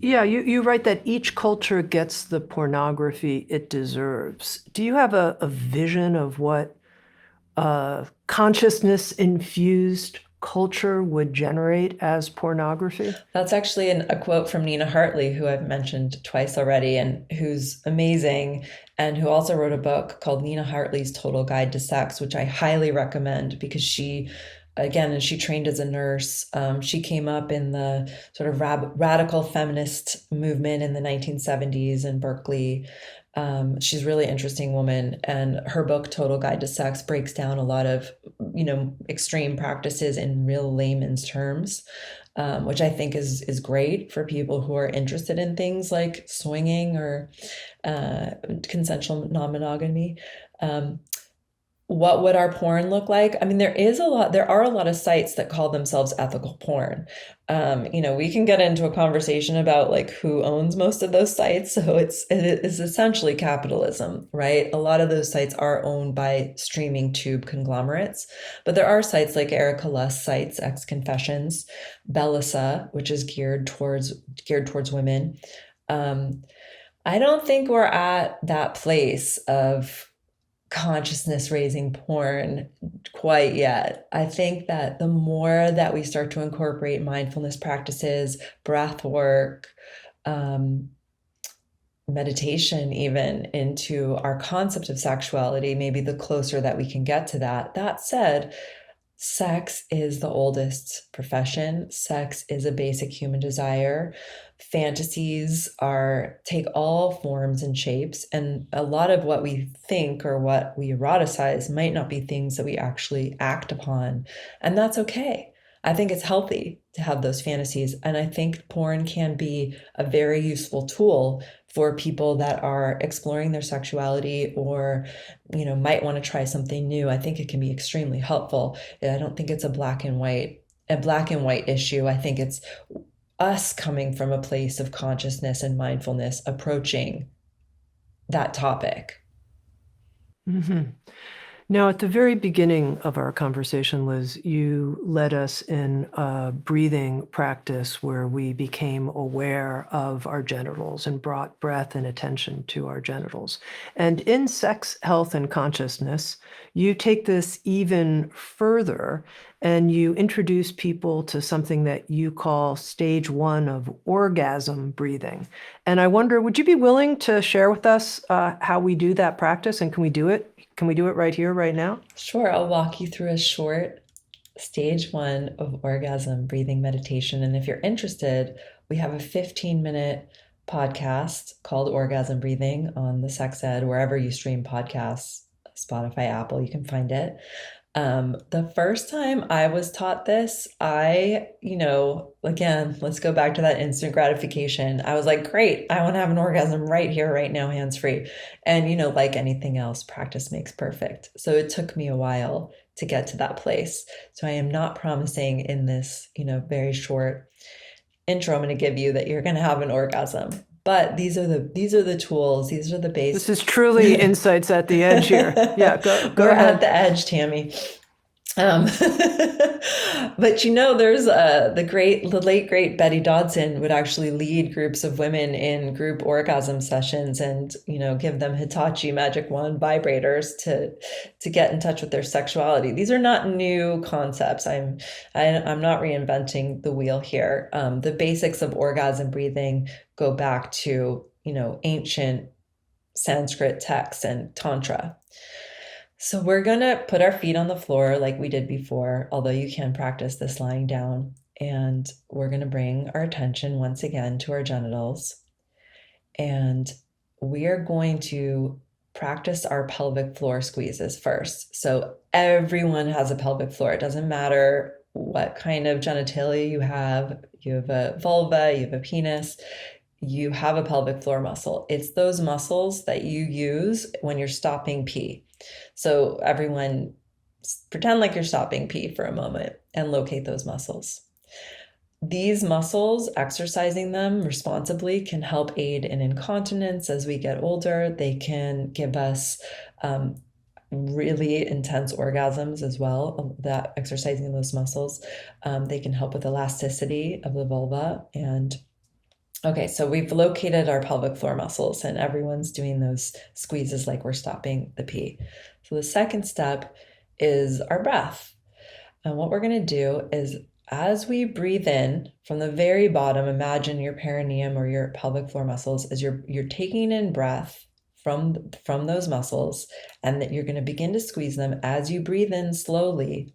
Yeah, you write that each culture gets the pornography it deserves. Do you have a vision of what consciousness infused culture would generate as pornography? That's actually a quote from Nina Hartley, who I've mentioned twice already, and who's amazing, and who also wrote a book called Nina Hartley's Total Guide to Sex, which I highly recommend because she, again, and she trained as a nurse. She came up in the sort of radical feminist movement in the 1970s in Berkeley. She's a really interesting woman, and her book Total Guide to Sex breaks down a lot of, extreme practices in real layman's terms, which I think is great for people who are interested in things like swinging or consensual non-monogamy. What would our porn look like? I mean, there are a lot of sites that call themselves ethical porn. We can get into a conversation about like who owns most of those sites. So it is essentially capitalism, right? A lot of those sites are owned by streaming tube conglomerates, but there are sites like Erica Luss sites, Ex Confessions, Bellisa, which is geared towards women. I don't think we're at that place of consciousness raising porn quite yet. I think that the more that we start to incorporate mindfulness practices, breath work, meditation even into our concept of sexuality, maybe the closer that we can get to that. That said, sex is the oldest profession. Sex is a basic human desire. Fantasies take all forms and shapes, and a lot of what we think or what we eroticize might not be things that we actually act upon, and that's okay. I think it's healthy to have those fantasies, and I think porn can be a very useful tool for people that are exploring their sexuality or might want to try something new. I think it can be extremely helpful. I don't think it's a black and white issue. I think it's us coming from a place of consciousness and mindfulness approaching that topic. Mm-hmm. Now, at the very beginning of our conversation, Liz, you led us in a breathing practice where we became aware of our genitals and brought breath and attention to our genitals. And in Sex, Health, and Consciousness, you take this even further and you introduce people to something that you call stage 1 of orgasm breathing. And I wonder, would you be willing to share with us how we do that practice, and can we do it? Can we do it right here, right now? Sure. I'll walk you through a short stage 1 of orgasm breathing meditation. And if you're interested, we have a 15-minute podcast called Orgasm Breathing on the Sex Ed, wherever you stream podcasts, Spotify, Apple, you can find it. The first time I was taught this, again, let's go back to that instant gratification. I was like, great, I want to have an orgasm right here, right now, hands-free. And, like anything else, practice makes perfect. So it took me a while to get to that place. So I am not promising in this, very short intro I'm going to give you that you're going to have an orgasm. But these are the tools. These are the basics. This is truly insights at the edge here. Yeah, go We're ahead. at the edge, Tammy. But there's the late great Betty Dodson would actually lead groups of women in group orgasm sessions and give them Hitachi Magic Wand vibrators to get in touch with their sexuality. These are not new concepts. I'm not reinventing the wheel here. The basics of orgasm breathing go back to ancient Sanskrit texts and Tantra. So we're going to put our feet on the floor like we did before, although you can practice this lying down. And we're going to bring our attention once again to our genitals. And we are going to practice our pelvic floor squeezes first. So everyone has a pelvic floor. It doesn't matter what kind of genitalia you have. You have a vulva, you have a penis. You have a pelvic floor muscle. It's those muscles that you use when you're stopping pee. So everyone pretend like you're stopping pee for a moment and locate those muscles. These muscles, exercising them responsibly, can help aid in incontinence as we get older. They can give us really intense orgasms as well, that exercising those muscles. They can help with elasticity of the vulva. Okay, so we've located our pelvic floor muscles and everyone's doing those squeezes like we're stopping the pee. So the second step is our breath. And what we're going to do is as we breathe in from the very bottom, imagine your perineum or your pelvic floor muscles as you're taking in breath from those muscles, and that you're going to begin to squeeze them as you breathe in slowly,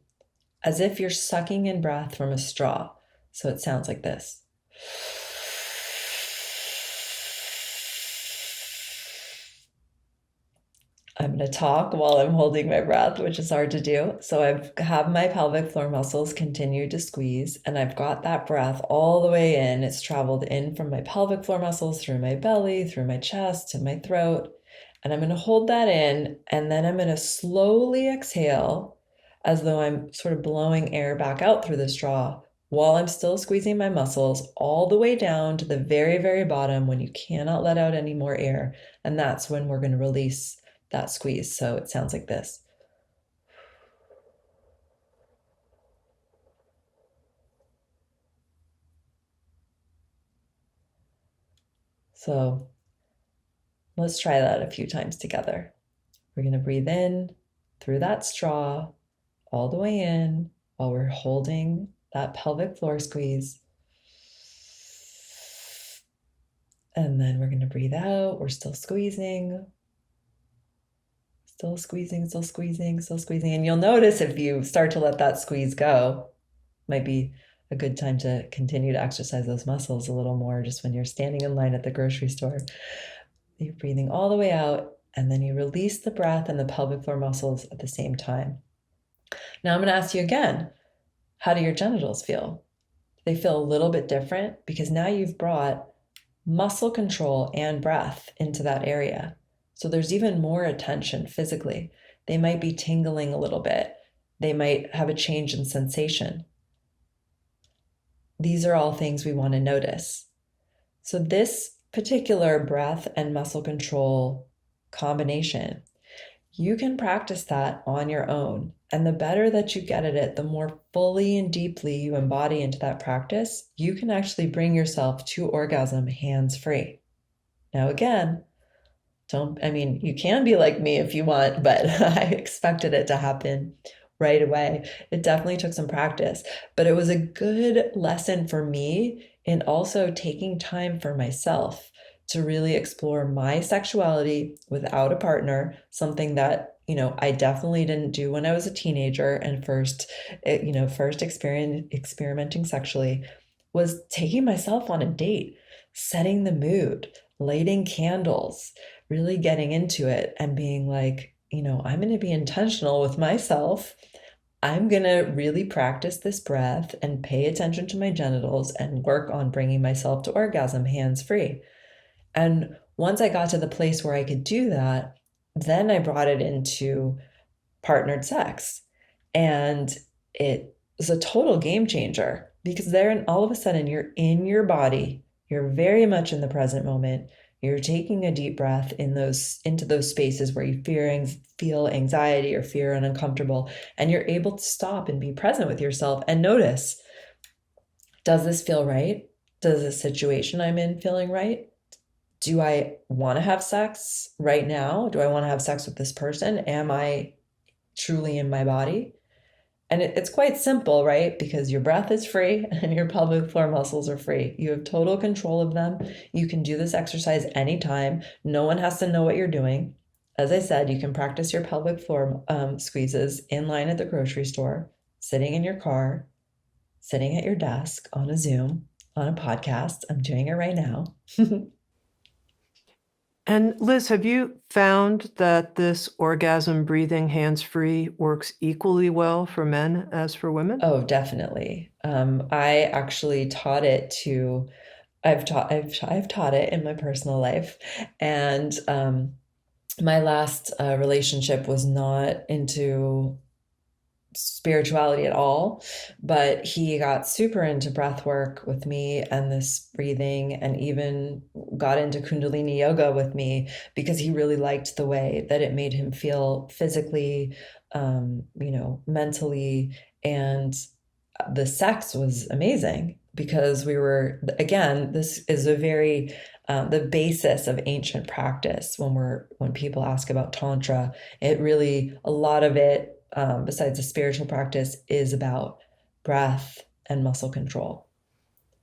as if you're sucking in breath from a straw. So it sounds like this. I'm going to talk while I'm holding my breath, which is hard to do. So I have my pelvic floor muscles continue to squeeze, and I've got that breath all the way in. It's traveled in from my pelvic floor muscles through my belly, through my chest, to my throat. And I'm going to hold that in, and then I'm going to slowly exhale as though I'm sort of blowing air back out through the straw while I'm still squeezing my muscles all the way down to the very, very bottom when you cannot let out any more air. And that's when we're going to release that squeeze. So it sounds like this. So let's try that a few times together. We're going to breathe in through that straw all the way in while we're holding that pelvic floor squeeze. And then we're going to breathe out. We're still squeezing. Still squeezing, still squeezing, still squeezing. And you'll notice if you start to let that squeeze go, might be a good time to continue to exercise those muscles a little more just when you're standing in line at the grocery store. You're breathing all the way out, and then you release the breath and the pelvic floor muscles at the same time. Now I'm going to ask you again, how do your genitals feel? They feel a little bit different because now you've brought muscle control and breath into that area. So there's even more attention physically. They might be tingling a little bit. They might have a change in sensation. These are all things we want to notice. So this particular breath and muscle control combination, you can practice that on your own. And the better that you get at it, the more fully and deeply you embody into that practice, you can actually bring yourself to orgasm hands-free. Now, again, you can be like me if you want, but I expected it to happen right away. It definitely took some practice, but it was a good lesson for me in also taking time for myself to really explore my sexuality without a partner, something that I definitely didn't do when I was a teenager and first experimenting sexually, was taking myself on a date, setting the mood, lighting candles, really getting into it and being like, I'm going to be intentional with myself. I'm going to really practice this breath and pay attention to my genitals and work on bringing myself to orgasm hands-free. And once I got to the place where I could do that, then I brought it into partnered sex. And it was a total game changer because then all of a sudden you're in your body, you're very much in the present moment. You're taking a deep breath into those spaces where you feel anxiety or fear and uncomfortable, and you're able to stop and be present with yourself and notice, does this feel right? Does the situation I'm in feeling right? Do I want to have sex right now? Do I want to have sex with this person? Am I truly in my body? And it's quite simple, right? Because your breath is free and your pelvic floor muscles are free. You have total control of them. You can do this exercise anytime. No one has to know what you're doing. As I said, you can practice your pelvic floor squeezes in line at the grocery store, sitting in your car, sitting at your desk, on a Zoom, on a podcast. I'm doing it right now. And Liz, have you found that this orgasm breathing hands-free works equally well for men as for women? Oh, definitely. I actually taught it to, I've taught it in my personal life. And my last relationship was not into spirituality at all, but he got super into breath work with me and this breathing, and even got into Kundalini yoga with me because he really liked the way that it made him feel physically, mentally, and the sex was amazing because we were, again, this is a very the basis of ancient practice. When people ask about tantra, it really, a lot of it besides a spiritual practice, is about breath and muscle control.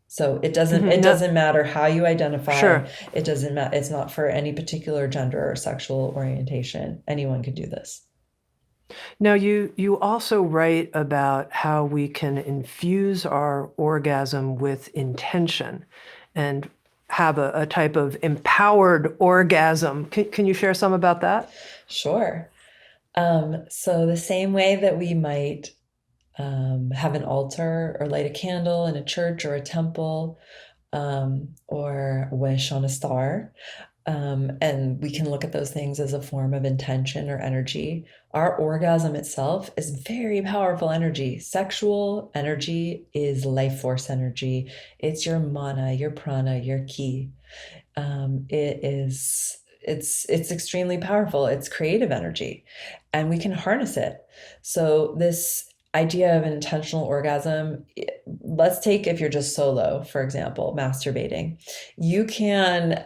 So it doesn't matter how you identify. Sure. It doesn't matter. It's not for any particular gender or sexual orientation. Anyone can do this. Now, you also write about how we can infuse our orgasm with intention and have a type of empowered orgasm. Can you share some about that? Sure. So the same way that we might have an altar or light a candle in a church or a temple, or wish on a star. And we can look at those things as a form of intention or energy. Our orgasm itself is very powerful energy. Sexual energy is life force energy. It's your mana, your prana, your ki. It's extremely powerful. It's creative energy, and we can harness it. So this idea of an intentional orgasm, let's take if you're just solo, for example, masturbating. You can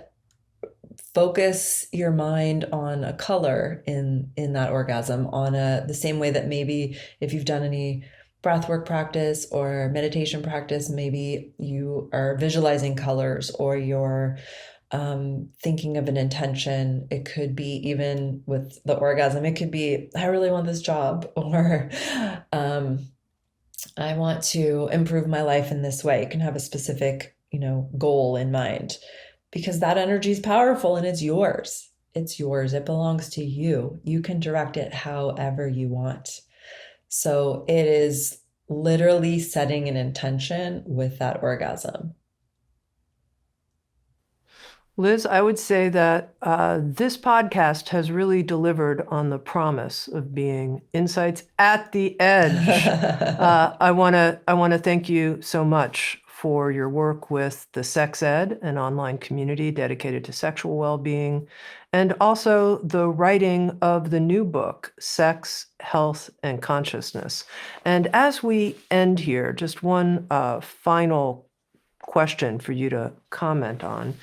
focus your mind on a color in that orgasm, on the same way that maybe if you've done any breathwork practice or meditation practice, maybe you are visualizing colors, or you're thinking of an intention. It could be, even with the orgasm, it could be, I really want this job, or I want to improve my life in this way. You can have a specific, goal in mind, because that energy is powerful and it's yours. It's yours. It belongs to you. You can direct it however you want. So it is literally setting an intention with that orgasm. Liz, I would say that this podcast has really delivered on the promise of being insights at the edge. I want to thank you so much for your work with the Sex Ed, an online community dedicated to sexual well-being, and also the writing of the new book, Sex, Health, and Consciousness. And as we end here, just one final question for you to comment on.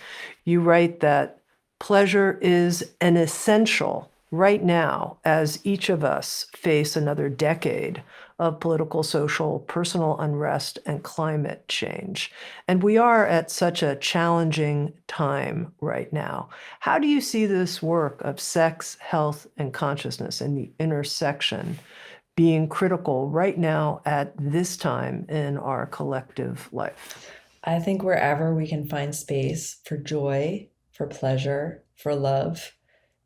You write that pleasure is an essential right now as each of us face another decade of political, social, personal unrest, and climate change. And we are at such a challenging time right now. How do you see this work of sex, health, and consciousness and the intersection being critical right now at this time in our collective life? I think wherever we can find space for joy, for pleasure, for love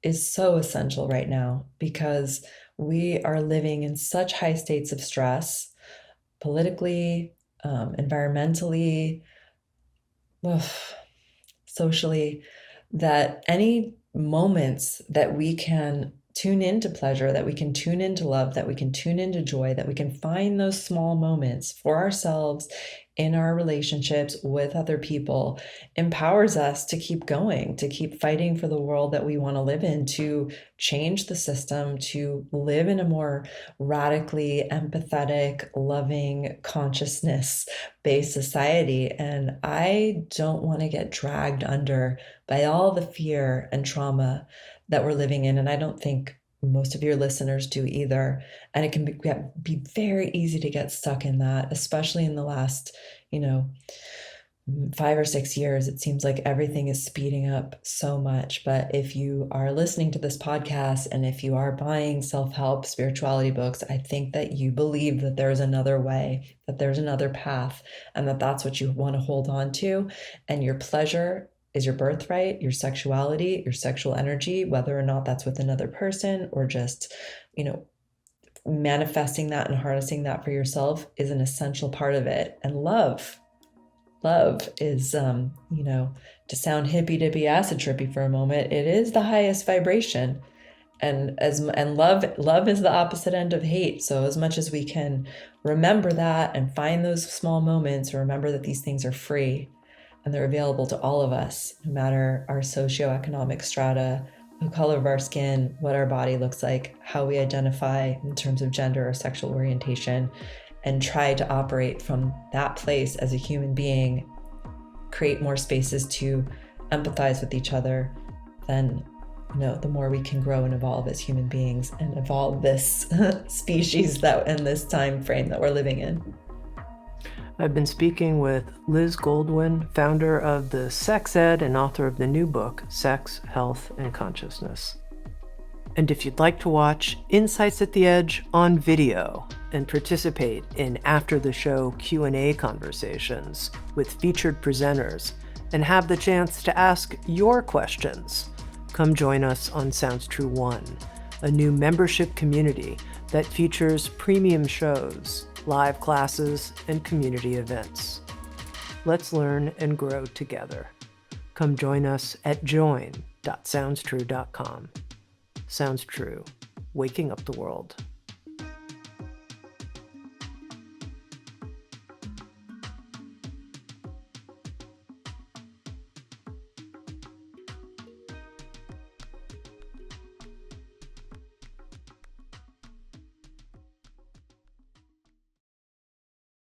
is so essential right now, because we are living in such high states of stress, politically, environmentally, socially, that any moments that we can tune into pleasure, that we can tune into love, that we can tune into joy, that we can find those small moments for ourselves in our relationships with other people, empowers us to keep going, to keep fighting for the world that we want to live in, to change the system, to live in a more radically empathetic, loving, consciousness-based society. And I don't want to get dragged under by all the fear and trauma that we're living in. And I don't think most of your listeners do either. And it can be very easy to get stuck in that, especially in the last, 5 or 6 years. It seems like everything is speeding up so much. But if you are listening to this podcast, and if you are buying self-help spirituality books, I think that you believe that there's another way, that there's another path, and that that's what you want to hold on to. And your pleasure is your birthright, your sexuality, your sexual energy, whether or not that's with another person or just, manifesting that and harnessing that for yourself is an essential part of it. And love is, to sound hippy dippy acid trippy for a moment, it is the highest vibration. And love is the opposite end of hate. So as much as we can remember that and find those small moments, remember that these things are free and they're available to all of us, no matter our socioeconomic strata, the color of our skin, what our body looks like, how we identify in terms of gender or sexual orientation, and try to operate from that place as a human being, create more spaces to empathize with each other, then the more we can grow and evolve as human beings and evolve this species that in this time frame that we're living in. I've been speaking with Liz Goldwyn, founder of the Sex Ed and author of the new book, Sex, Health, and Consciousness. And if you'd like to watch Insights at the Edge on video and participate in after-the-show Q&A conversations with featured presenters and have the chance to ask your questions, come join us on Sounds True One, a new membership community that features premium shows, live classes, and community events. Let's learn and grow together. Come join us at join.soundstrue.com. Sounds True, waking up the world.